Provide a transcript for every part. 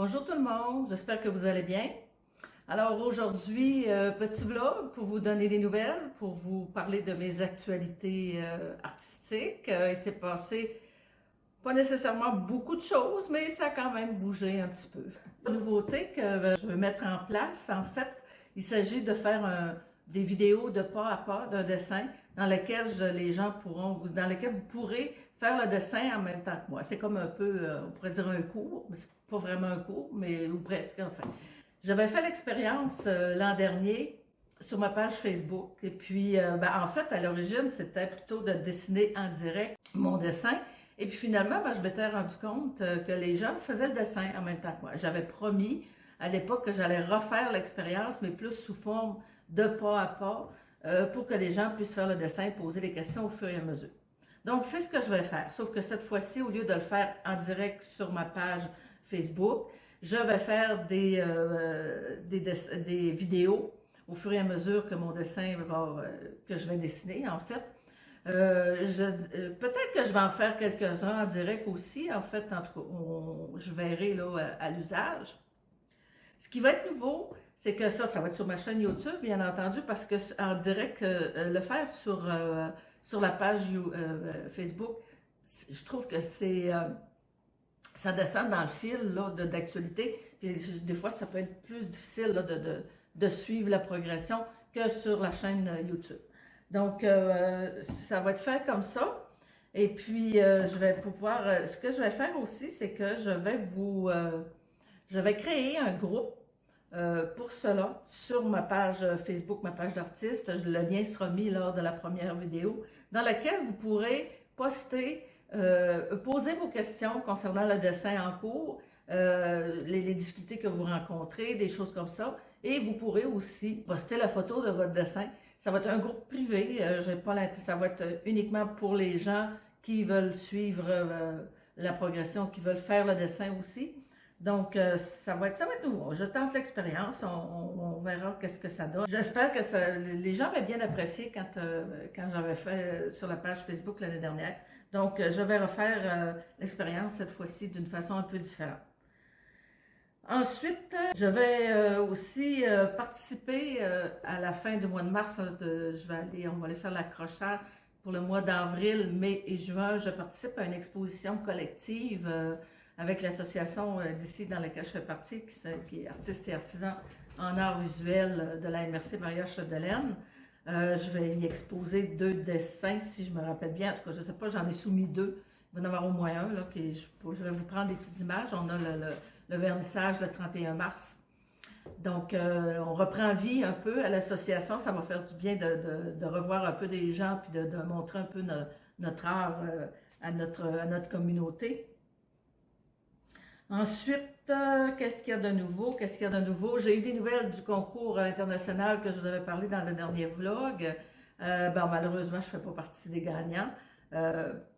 Bonjour tout le monde, j'espère que vous allez bien. Alors aujourd'hui, petit vlog pour vous donner des nouvelles, pour vous parler de mes actualités artistiques. Il s'est passé pas nécessairement beaucoup de choses, mais ça a quand même bougé un petit peu. La nouveauté que je veux mettre en place, en fait, il s'agit de faire des vidéos de pas à pas d'un dessin dans lesquelles dans lesquelles vous pourrez faire le dessin en même temps que moi. C'est comme un peu, on pourrait dire un cours, mais c'est pas vraiment un cours, mais ou presque enfin. J'avais fait l'expérience l'an dernier sur ma page Facebook et puis en fait à l'origine c'était plutôt de dessiner en direct mon dessin et puis finalement je m'étais rendu compte que les gens faisaient le dessin en même temps que moi. J'avais promis à l'époque que j'allais refaire l'expérience mais plus sous forme de pas à pas pour que les gens puissent faire le dessin et poser des questions au fur et à mesure. Donc c'est ce que je vais faire, sauf que cette fois-ci au lieu de le faire en direct sur ma page Facebook, je vais faire des vidéos au fur et à mesure que mon dessin que je vais dessiner en fait. Peut-être que je vais en faire quelques-uns en direct aussi, en fait, en tout cas, je verrai là à l'usage. Ce qui va être nouveau, c'est que ça va être sur ma chaîne YouTube, bien entendu, parce que en direct, le faire sur la page Facebook, je trouve que ça descend dans le fil d'actualité. Puis des fois, ça peut être plus difficile là, de suivre la progression que sur la chaîne YouTube. Donc, ça va être fait comme ça. Et puis, je vais pouvoir... ce que je vais faire aussi, c'est que je vais créer un groupe pour cela sur ma page Facebook, ma page d'artiste. Le lien sera mis lors de la première vidéo, dans laquelle vous pourrez poster posez vos questions concernant le dessin en cours, les difficultés que vous rencontrez, des choses comme ça. Et vous pourrez aussi poster la photo de votre dessin. Ça va être un groupe privé. Ça va être uniquement pour les gens qui veulent suivre la progression, qui veulent faire le dessin aussi. Donc, ça va être nouveau. Je tente l'expérience. On verra qu'est-ce que ça donne. J'espère que les gens avaient bien apprécié quand j'avais fait sur la page Facebook l'année dernière. Donc, je vais refaire l'expérience cette fois-ci d'une façon un peu différente. Ensuite, je vais aussi participer à la fin du mois de mars. On va aller faire l'accrochage pour le mois d'avril, mai et juin. Je participe à une exposition collective avec l'association d'ici dans laquelle je fais partie, qui est Artistes et artisans en art visuel de la MRC Maria-Chapdelaine. Je vais y exposer 2 dessins, si je me rappelle bien. En tout cas, je ne sais pas, j'en ai soumis 2. Il va y en avoir au moins un. Là, je vais vous prendre des petites images. On a le vernissage le 31 mars. Donc, on reprend vie un peu à l'association. Ça va faire du bien de revoir un peu des gens puis de montrer un peu notre art à notre communauté. Ensuite, qu'est-ce qu'il y a de nouveau? J'ai eu des nouvelles du concours international que je vous avais parlé dans le dernier vlog. Malheureusement, je ne fais pas partie des gagnants.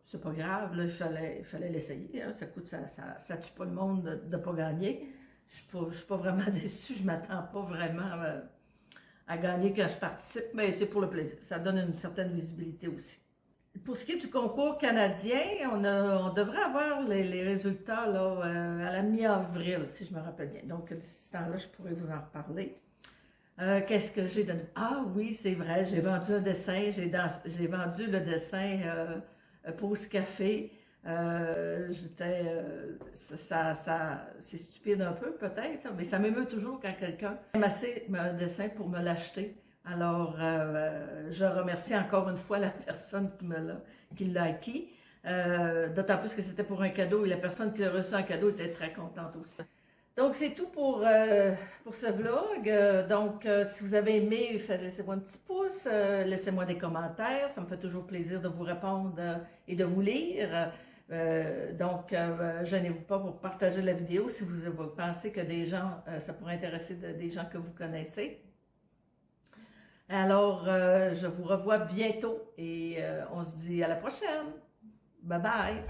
C'est pas grave, là, il fallait l'essayer. Hein. Ça tue pas le monde de ne pas gagner. Je ne suis pas vraiment déçue, je ne m'attends pas vraiment à gagner quand je participe, mais c'est pour le plaisir. Ça donne une certaine visibilité aussi. Pour ce qui est du concours canadien, on devrait avoir les résultats là, à la mi-avril, si je me rappelle bien. Donc, ce temps-là, je pourrais vous en reparler. Qu'est-ce que j'ai de nouveau? Ah oui, c'est vrai, j'ai vendu un dessin, j'ai vendu le dessin Pause Café. C'est stupide un peu peut-être, mais ça m'émeut toujours quand quelqu'un aime assez un dessin pour me l'acheter. Alors, je remercie encore une fois la personne qui l'a acquis, d'autant plus que c'était pour un cadeau et la personne qui a reçu un cadeau était très contente aussi. Donc, c'est tout pour ce vlog. Donc, si vous avez aimé, laissez-moi un petit pouce, laissez-moi des commentaires, ça me fait toujours plaisir de vous répondre et de vous lire. Gênez-vous pas pour partager la vidéo si vous pensez que ça pourrait intéresser des gens que vous connaissez. Alors, je vous revois bientôt et on se dit à la prochaine. Bye bye!